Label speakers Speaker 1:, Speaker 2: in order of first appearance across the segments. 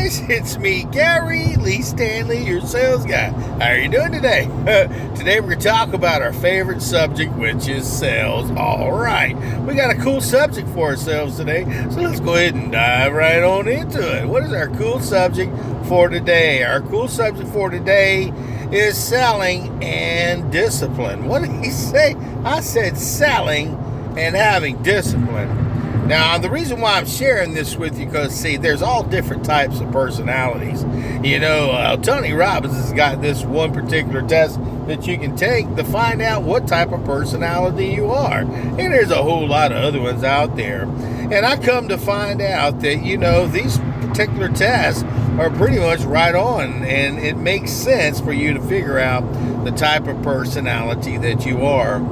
Speaker 1: guys, it's me, Gary Lee Stanley, your sales guy. How are you doing today? Today we're going to talk about our favorite subject, which is sales. All right, we got a cool subject for ourselves today, so let's go ahead and dive right on into it. What is our cool subject for today? Our cool subject for today is selling and discipline. What did he say? I said selling and having discipline. Now, the reason why I'm sharing this with you, because, see, there's all different types of personalities. You know, Tony Robbins has got this one particular test that you can take to find out what type of personality you are. And there's a whole lot of other ones out there. And I come to find out that, you know, these particular tests are pretty much right on. And it makes sense for you to figure out the type of personality that you are.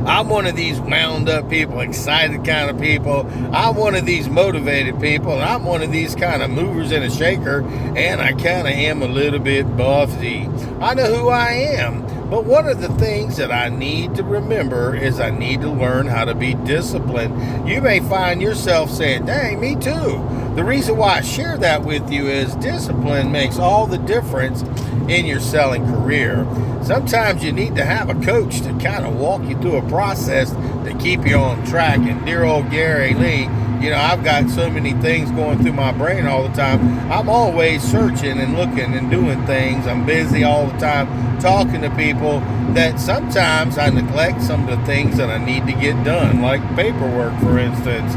Speaker 1: I'm one of these wound up people, excited kind of people. I'm one of these motivated people. I'm one of these kind of movers and a shaker. And I kind of am a little bit buffy. I know who I am. But one of the things that I need to remember is I need to learn how to be disciplined. You may find yourself saying, dang, me too. The reason why I share that with you is discipline makes all the difference in your selling career. Sometimes you need to have a coach to kind of walk you through a process to keep you on track. And dear old Gary Lee, you know, I've got so many things going through my brain all the time. I'm always searching and looking and doing things. I'm busy all the time talking to people that sometimes I neglect some of the things that I need to get done, like paperwork, for instance.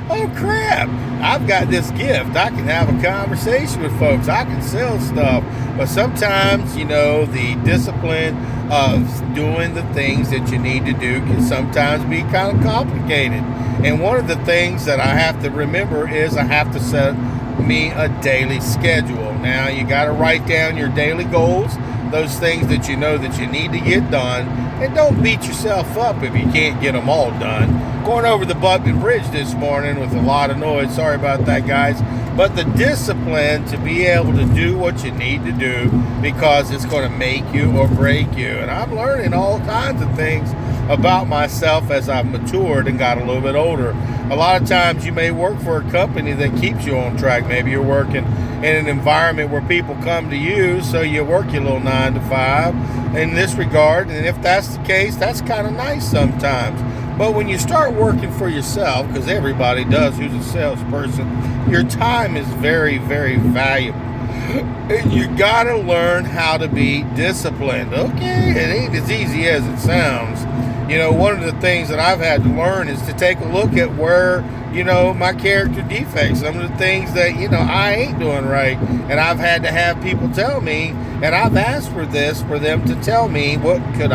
Speaker 1: Oh, crap. I've got this gift. I can have a conversation with folks. I can sell stuff. But sometimes, you know, the discipline of doing the things that you need to do can sometimes be kind of complicated. And one of the things that I have to remember is I have to set me a daily schedule. Now, you got to write down your daily goals, those things that you know that you need to get done, and don't beat yourself up if you can't get them all done. Going over the Buckman Bridge this morning with a lot of noise. Sorry about that, guys. But the discipline to be able to do what you need to do, because it's going to make you or break you. And I'm learning all kinds of things about myself as I've matured and got a little bit older. A lot of times you may work for a company that keeps you on track. Maybe you're working in an environment where people come to you, so you work your little 9 to 5 in this regard. And if that's the case, that's kind of nice sometimes. But when you start working for yourself, because everybody does who's a salesperson, your time is very, very valuable. And you got to learn how to be disciplined. Okay, it ain't as easy as it sounds. You know, one of the things that I've had to learn is to take a look at where, you know, my character defects, some of the things that, you know, I ain't doing right. And I've had to have people tell me, and I've asked for this, for them to tell me what should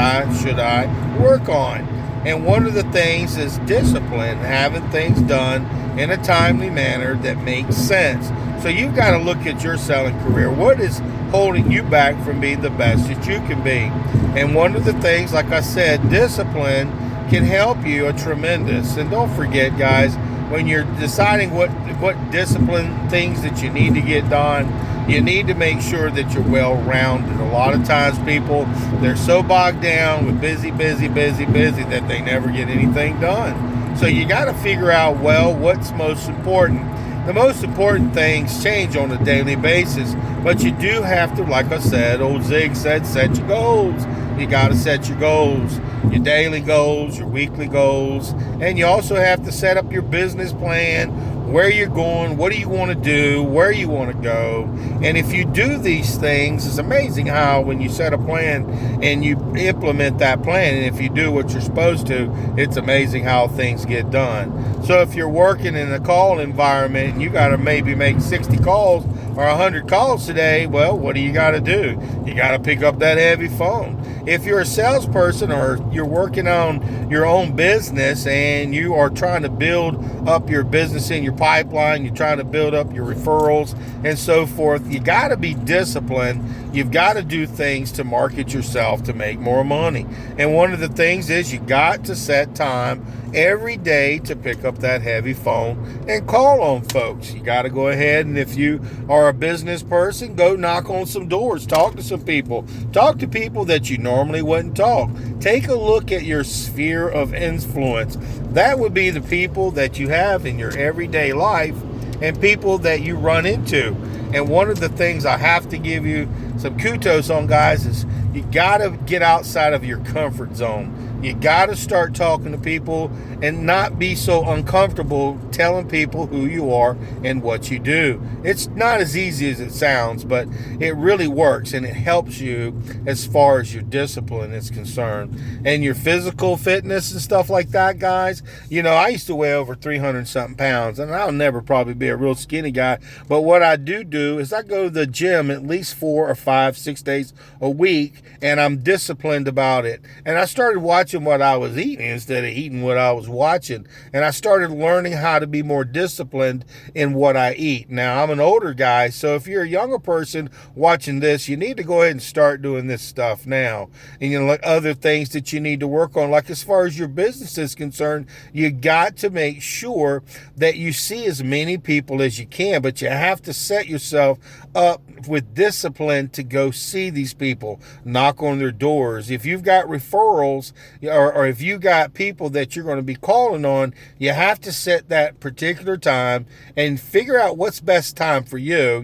Speaker 1: I work on. And one of the things is discipline, having things done in a timely manner that makes sense. So you've got to look at your selling career. What is holding you back from being the best that you can be? And one of the things, like I said, discipline can help you a tremendous. And don't forget, guys, when you're deciding what discipline things that you need to get done, you need to make sure that you're well-rounded. A lot of times people, they're so bogged down with busy that they never get anything done. So you got to figure out, well, what's most important. The most important things change on a daily basis, but you do have to, like I said, old Zig said, set your goals. You got to set your goals, your daily goals, your weekly goals, and you also have to set up your business plan, where you're going, what do you want to do, where you want to go. And if you do these things, it's amazing how when you set a plan and you implement that plan, and if you do what you're supposed to, it's amazing how things get done. So if you're working in a call environment and you got to maybe make 60 calls or 100 calls today, well, what do you got to do? You got to pick up that heavy phone. If you're a salesperson or you're working on your own business and you are trying to build up your business in your pipeline, you're trying to build up your referrals and so forth, you got to be disciplined. You've got to do things to market yourself to make more money. And one of the things is you got to set time every day to pick up that heavy phone and call on folks. You got to go ahead, and if you are a business person, go knock on some doors, talk to some people, talk to people that you normally wouldn't talk. Take a look at your sphere of influence. That would be the people that you have in your everyday life, and people that you run into. And one of the things I have to give you some kudos on, guys, is you got to get outside of your comfort zone. You got to start talking to people and not be so uncomfortable telling people who you are and what you do. It's not as easy as it sounds, but it really works, and it helps you as far as your discipline is concerned. And your physical fitness and stuff like that, guys, I used to weigh over 300 something pounds, and I'll never probably be a real skinny guy. But what I do is I go to the gym at least 4 or 5, 6 days a week, and I'm disciplined about it. And I started watching what I was eating instead of eating what I was watching. And I started learning how to be more disciplined in what I eat. Now, I'm an older guy, so if you're a younger person watching this, you need to go ahead and start doing this stuff now. And like other things that you need to work on, like as far as your business is concerned, you got to make sure that you see as many people as you can, but you have to set yourself up with discipline to go see these people, knock on their doors. If you've got referrals or if you got people that you're going to be calling on, you have to set that particular time and figure out what's best time for you,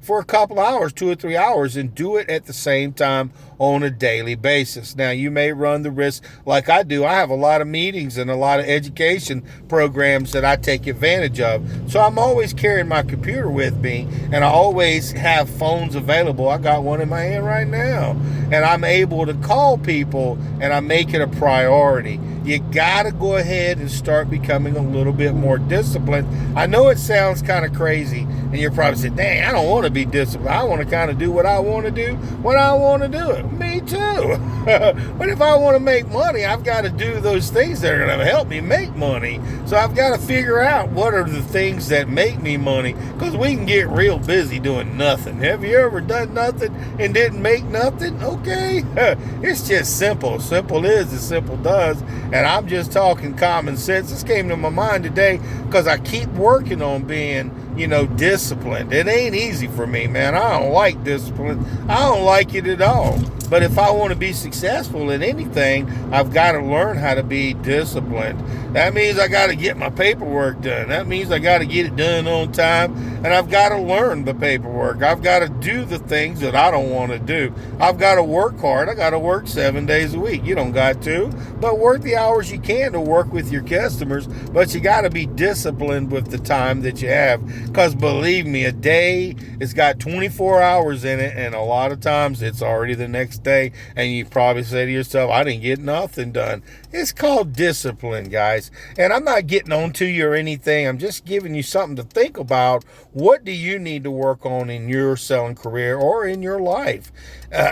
Speaker 1: for a couple hours, 2 or 3 hours, and do it at the same time on a daily basis. Now, you may run the risk, like I do. I have a lot of meetings and a lot of education programs that I take advantage of. So I'm always carrying my computer with me, and I always have phones available. I got one in my hand right now, and I'm able to call people, and I make it a priority. You got to go ahead and start becoming a little bit more disciplined. I know it sounds kind of crazy, and you're probably saying, dang, I don't want to be disciplined. I want to kind of do what I want to do when I want to do it. Me too. But if I want to make money, I've got to do those things that are going to help me make money. So I've got to figure out what are the things that make me money, because we can get real busy doing nothing. Have you ever done nothing and didn't make nothing? Okay. It's just simple. Simple is as simple does. And I'm just talking common sense. This came to my mind today because I keep working on being, disciplined. It ain't easy for me, man. I don't like discipline. I don't like it at all. But if I want to be successful in anything, I've got to learn how to be disciplined. That means I got to get my paperwork done. That means I got to get it done on time. And I've got to learn the paperwork. I've got to do the things that I don't want to do. I've got to work hard. I got to work 7 days a week. You don't got to, but work the hours you can to work with your customers. But you got to be disciplined with the time that you have. Because believe me, a day has got 24 hours in it. And a lot of times it's already the next day, and you probably say to yourself, I didn't get nothing done. It's called discipline, guys. And I'm not getting on to you or anything. I'm just giving you something to think about. What do you need to work on in your selling career or in your life?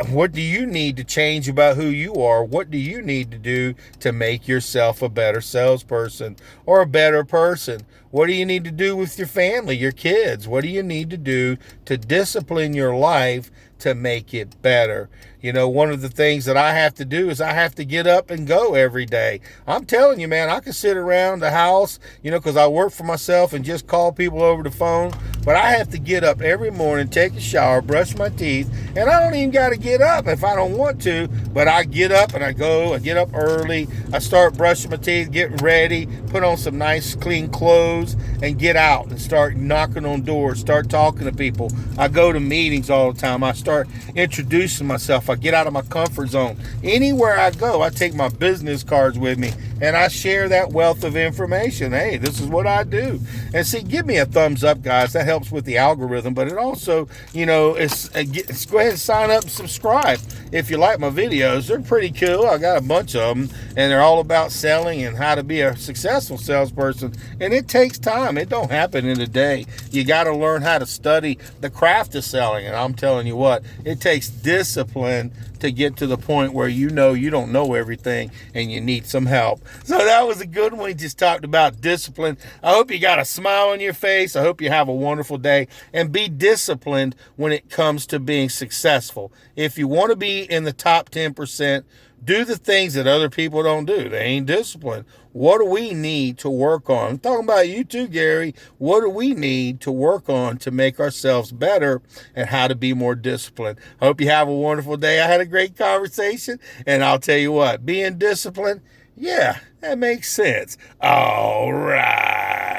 Speaker 1: What do you need to change about who you are? What do you need to do to make yourself a better salesperson or a better person? What do you need to do with your family, your kids? What do you need to do to discipline your life to make it better? One of the things that I have to do is I have to get up and go every day. I'm telling you, man, I can sit around the house, because I work for myself and just call people over the phone. But I have to get up every morning, take a shower, brush my teeth, and I don't even got to get up if I don't want to. But I get up and I get up early. I start brushing my teeth, getting ready, put on some nice clean clothes, and get out and start knocking on doors, start talking to people. I go to meetings all the time. I start introducing myself. I get out of my comfort zone. Anywhere I go, I take my business cards with me, and I share that wealth of information. Hey, this is what I do. And see, give me a thumbs up, guys. That helps with the algorithm, but it also, go ahead and sign up and subscribe if you like my videos. They're pretty cool. I got a bunch of them, and they're all about selling and how to be a successful salesperson. And it takes time. It don't happen in a day. You got to learn how to study the craft of selling. And I'm telling you what, it takes discipline to get to the point where you don't know everything and you need some help. So that was a good one. We just talked about discipline. I hope you got a smile on your face. I hope you have a wonderful day, and be disciplined when it comes to being successful. If you want to be in the top 10%, do the things that other people don't do. They ain't disciplined. What do we need to work on? I'm talking about you too, Gary. What do we need to work on to make ourselves better and how to be more disciplined? I hope you have a wonderful day. I had a great conversation, and I'll tell you what, being disciplined, yeah, that makes sense. All right.